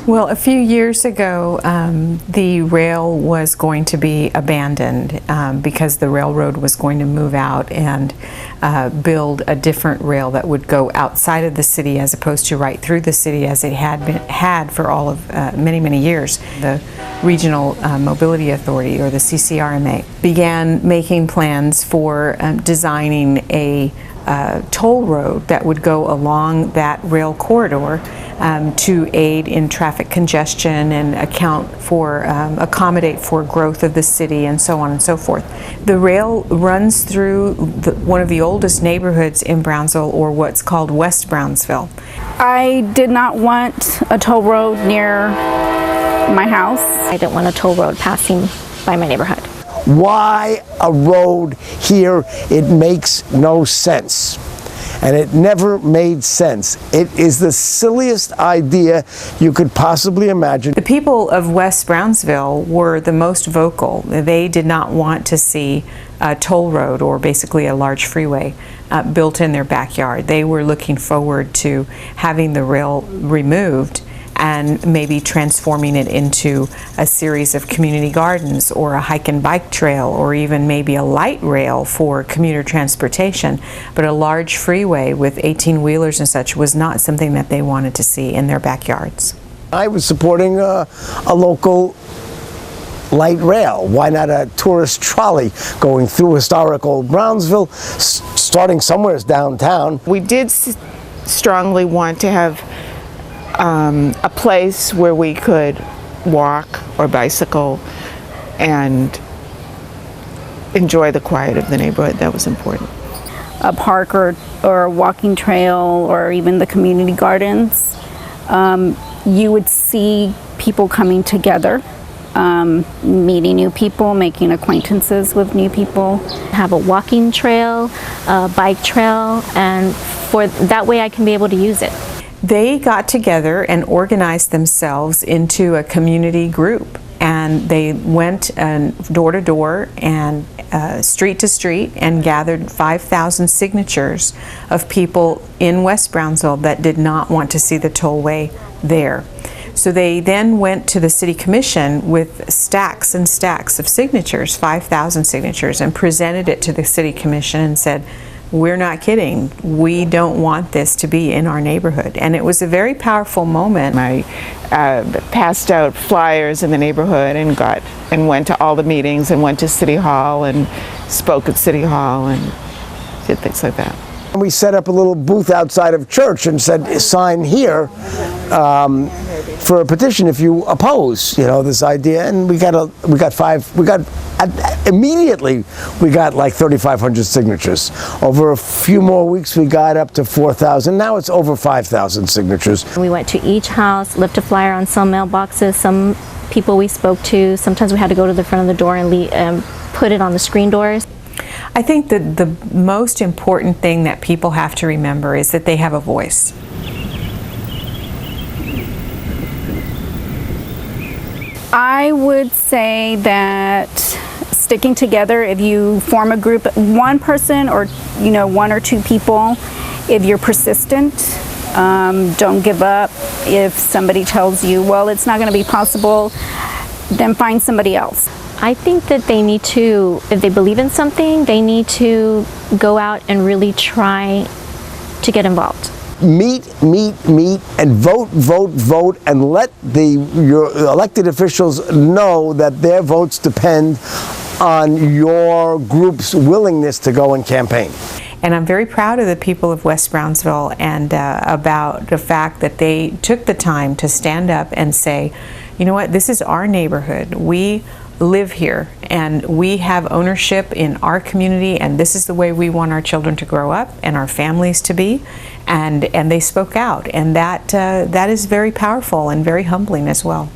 Well, a few years ago, the rail was going to be abandoned because the railroad was going to move out and build a different rail that would go outside of the city as opposed to right through the city as it had for all of many years. The Regional Mobility Authority, or the CCRMA, began making plans for designing a toll road that would go along that rail corridor to aid in traffic congestion and accommodate for growth of the city and so on and so forth. The rail runs through one of the oldest neighborhoods in Brownsville, or what's called West Brownsville. I did not want a toll road near my house. I didn't want a toll road passing by my neighborhood. Why a road here? It makes no sense. And it never made sense. It is the silliest idea you could possibly imagine. The people of West Brownsville were the most vocal. They did not want to see a toll road, or basically a large freeway, built in their backyard. They were looking forward to having the rail removed and maybe transforming it into a series of community gardens, or a hike and bike trail, or even maybe a light rail for commuter transportation. But a large freeway with 18-wheelers and such was not something that they wanted to see in their backyards. I was supporting a local light rail. Why not a tourist trolley going through historical Brownsville, starting somewhere downtown? We did strongly want to have a place where we could walk or bicycle and enjoy the quiet of the neighborhood. That was important. A park or a walking trail, or even the community gardens. You would see people coming together, meeting new people, making acquaintances with new people. Have a walking trail, a bike trail, and for that way I can be able to use it. They got together and organized themselves into a community group, and they went door to door and street to street and gathered 5,000 signatures of people in West Brownsville that did not want to see the tollway there. So they then went to the City Commission with stacks and stacks of signatures, 5,000 signatures, and presented it to the City Commission and said, "We're not kidding. We don't want this to be in our neighborhood." And it was a very powerful moment. I passed out flyers in the neighborhood and went to all the meetings and went to City Hall and spoke at City Hall and did things like that. We set up a little booth outside of church and said, "Sign here for a petition if you oppose, this idea." And immediately we got like 3,500 signatures. Over a few more weeks, we got up to 4,000. Now it's over 5,000 signatures. We went to each house, left a flyer on some mailboxes. Some people we spoke to, sometimes we had to go to the front of the door and put it on the screen doors. I think that the most important thing that people have to remember is that they have a voice. I would say that sticking together, if you form a group, one person or one or two people, if you're persistent, don't give up. If somebody tells you, well, it's not going to be possible, then find somebody else. I think that they need to, if they believe in something, they need to go out and really try to get involved. Meet, and vote, and let your elected officials know that their votes depend on your group's willingness to go and campaign. And I'm very proud of the people of West Brownsville and about the fact that they took the time to stand up and say, you know what, this is our neighborhood. We live here and we have ownership in our community, and this is the way we want our children to grow up and our families to be, and they spoke out, and that is very powerful and very humbling as well.